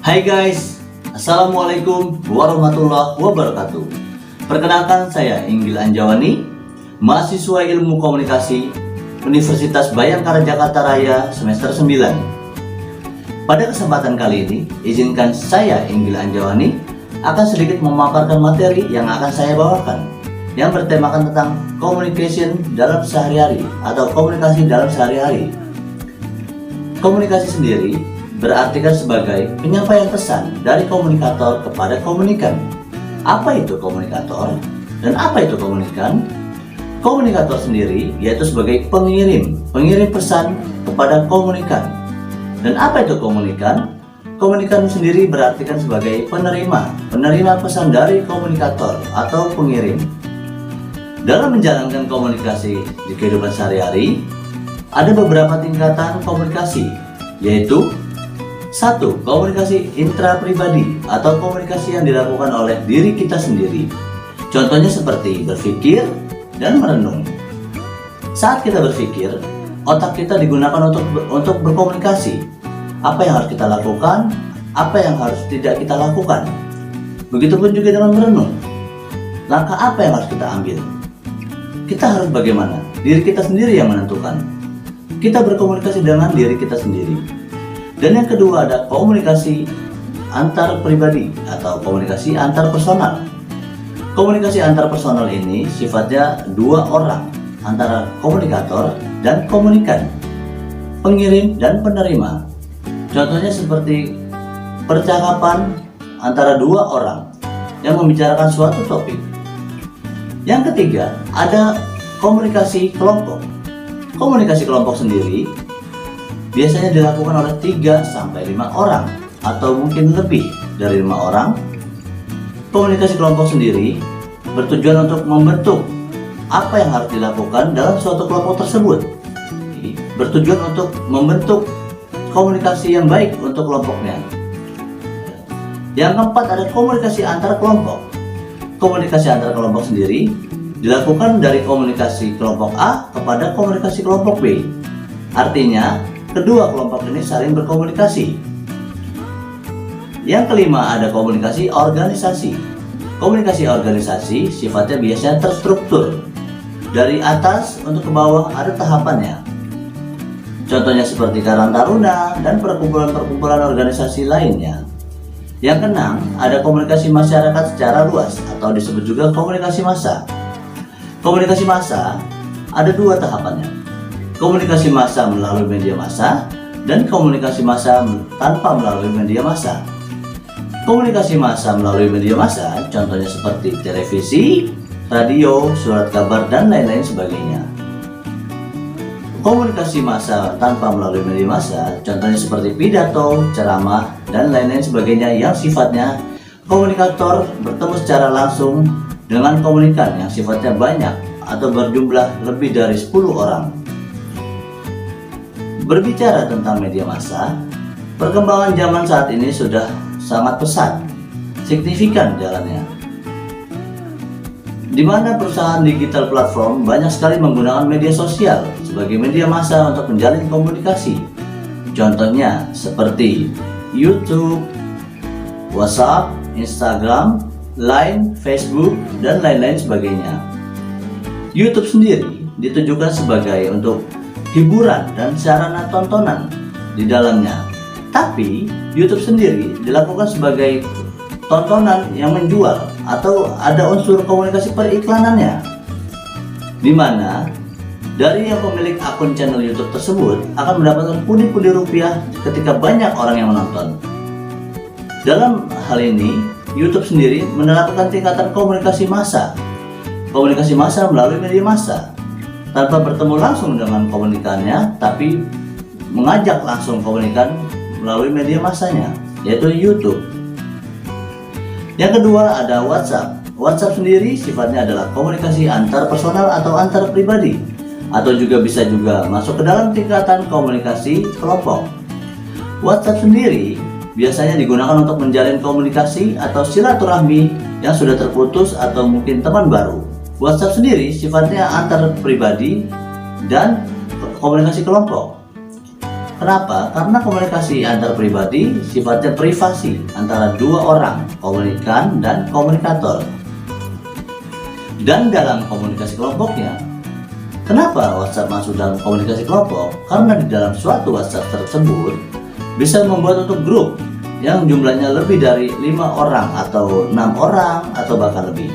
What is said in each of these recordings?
Hai guys, Assalamualaikum warahmatullahi wabarakatuh. Perkenalkan, saya Inggil Anjawani, mahasiswa Ilmu Komunikasi Universitas Bayangkara Jakarta Raya semester 9. Pada kesempatan kali ini, izinkan saya Inggil Anjawani akan sedikit memaparkan materi yang akan saya bawakan, yang bertemakan tentang communication dalam sehari-hari atau komunikasi dalam sehari-hari. Komunikasi sendiri berartikan sebagai penyampaian pesan dari komunikator kepada komunikan. Apa itu komunikator dan apa itu komunikan? Komunikator sendiri yaitu sebagai pengirim pesan kepada komunikan. Dan apa itu komunikan? Komunikan sendiri berartikan sebagai penerima pesan dari komunikator atau pengirim. Dalam menjalankan komunikasi di kehidupan sehari-hari, ada beberapa tingkatan komunikasi, yaitu 1. Komunikasi intrapribadi atau komunikasi yang dilakukan oleh diri kita sendiri. Contohnya seperti berpikir dan merenung. Saat kita berpikir, otak kita digunakan untuk berkomunikasi. Apa yang harus kita lakukan, apa yang harus tidak kita lakukan. Begitupun juga dengan merenung. Langkah apa yang harus kita ambil? Kita harus bagaimana? Diri kita sendiri yang menentukan. Kita berkomunikasi dengan diri kita sendiri. Dan yang kedua ada komunikasi antar pribadi atau komunikasi antar personal. Komunikasi antar personal ini sifatnya dua orang, antara komunikator dan komunikan, pengirim dan penerima. Contohnya seperti percakapan antara dua orang yang membicarakan suatu topik. Yang ketiga ada komunikasi kelompok. Komunikasi kelompok sendiri biasanya dilakukan oleh 3-5 orang atau mungkin lebih dari 5 orang. Komunikasi kelompok sendiri bertujuan untuk membentuk apa yang harus dilakukan dalam suatu kelompok tersebut. Bertujuan untuk membentuk komunikasi yang baik untuk kelompoknya. Yang keempat ada komunikasi antar kelompok. Komunikasi antar kelompok sendiri dilakukan dari komunikasi kelompok A kepada komunikasi kelompok B. Artinya, kedua kelompok ini saling berkomunikasi. Yang kelima ada komunikasi organisasi. Komunikasi organisasi sifatnya biasanya terstruktur. Dari atas untuk ke bawah ada tahapannya. Contohnya seperti Karang Taruna dan perkumpulan-perkumpulan organisasi lainnya. Yang keenam ada komunikasi masyarakat secara luas atau disebut juga komunikasi massa. Komunikasi massa ada dua tahapannya. Komunikasi massa melalui media massa dan komunikasi massa tanpa melalui media massa. Komunikasi massa melalui media massa contohnya seperti televisi, radio, surat kabar dan lain-lain sebagainya. Komunikasi massa tanpa melalui media massa contohnya seperti pidato, ceramah dan lain-lain sebagainya yang sifatnya komunikator bertemu secara langsung dengan komunikan yang sifatnya banyak atau berjumlah lebih dari 10 orang. Berbicara tentang media massa, perkembangan zaman saat ini sudah sangat pesat, signifikan jalannya. Di mana perusahaan digital platform banyak sekali menggunakan media sosial sebagai media massa untuk menjalin komunikasi. Contohnya seperti YouTube, WhatsApp, Instagram, Line, Facebook, dan lain-lain sebagainya. YouTube sendiri ditujukan sebagai untuk hiburan dan sarana tontonan di dalamnya. Tapi YouTube sendiri dilakukan sebagai tontonan yang menjual atau ada unsur komunikasi periklanannya, di mana dari yang pemilik akun channel YouTube tersebut akan mendapatkan pundi-pundi rupiah ketika banyak orang yang menonton. Dalam hal ini, YouTube sendiri menerapkan tingkatan komunikasi massa. Komunikasi massa melalui media massa, tanpa bertemu langsung dengan komunikannya, tapi mengajak langsung komunikan melalui media massanya, yaitu YouTube. Yang kedua ada WhatsApp. WhatsApp sendiri sifatnya adalah komunikasi antar personal atau antar pribadi, atau juga bisa masuk ke dalam tingkatan komunikasi kelompok. WhatsApp sendiri biasanya digunakan untuk menjalin komunikasi atau silaturahmi yang sudah terputus atau mungkin teman baru. WhatsApp sendiri sifatnya antar pribadi dan komunikasi kelompok. Kenapa? Karena komunikasi antar pribadi sifatnya privasi antara dua orang, komunikan dan komunikator. Dan dalam komunikasi kelompoknya, kenapa WhatsApp masuk dalam komunikasi kelompok? Karena di dalam suatu WhatsApp tersebut bisa membuat untuk grup yang jumlahnya lebih dari 5 orang atau 6 orang atau bahkan lebih.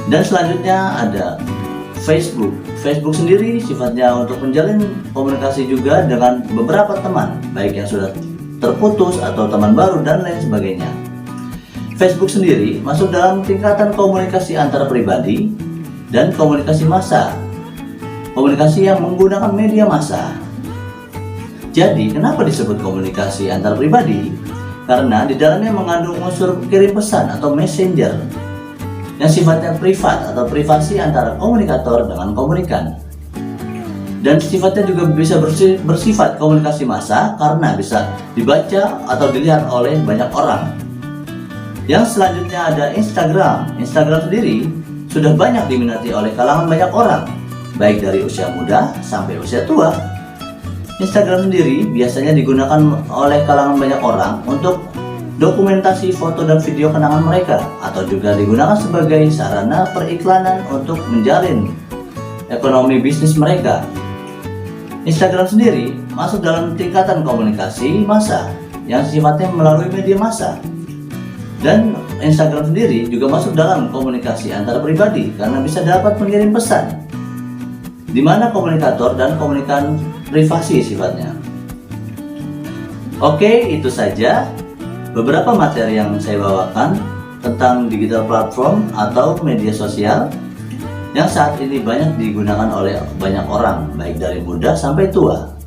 Dan selanjutnya ada Facebook. Facebook sendiri sifatnya untuk menjalin komunikasi juga dengan beberapa teman, baik yang sudah terputus atau teman baru dan lain sebagainya. Facebook sendiri masuk dalam tingkatan komunikasi antar pribadi dan komunikasi massa. Komunikasi yang menggunakan media massa. Jadi, kenapa disebut komunikasi antar pribadi? Karena di dalamnya mengandung unsur kirim pesan atau messenger yang sifatnya privat atau privasi antara komunikator dengan komunikan. Dan sifatnya juga bisa bersifat komunikasi massa karena bisa dibaca atau dilihat oleh banyak orang. Yang selanjutnya ada Instagram. Instagram sendiri sudah banyak diminati oleh kalangan banyak orang, baik dari usia muda sampai usia tua. Instagram sendiri biasanya digunakan oleh kalangan banyak orang untuk dokumentasi foto dan video kenangan mereka, atau juga digunakan sebagai sarana periklanan untuk menjalin ekonomi bisnis mereka. Instagram sendiri masuk dalam tingkatan komunikasi massa yang sifatnya melalui media massa. Dan Instagram sendiri juga masuk dalam komunikasi antar pribadi karena bisa dapat mengirim pesan, di mana komunikator dan komunikan privasi sifatnya. Oke, itu saja beberapa materi yang saya bawakan tentang digital platform atau media sosial yang saat ini banyak digunakan oleh banyak orang, baik dari muda sampai tua.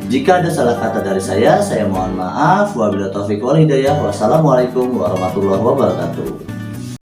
Jika ada salah kata dari saya mohon maaf. Wabillahi taufiq wal hidayah. Wassalamualaikum warahmatullahi wabarakatuh.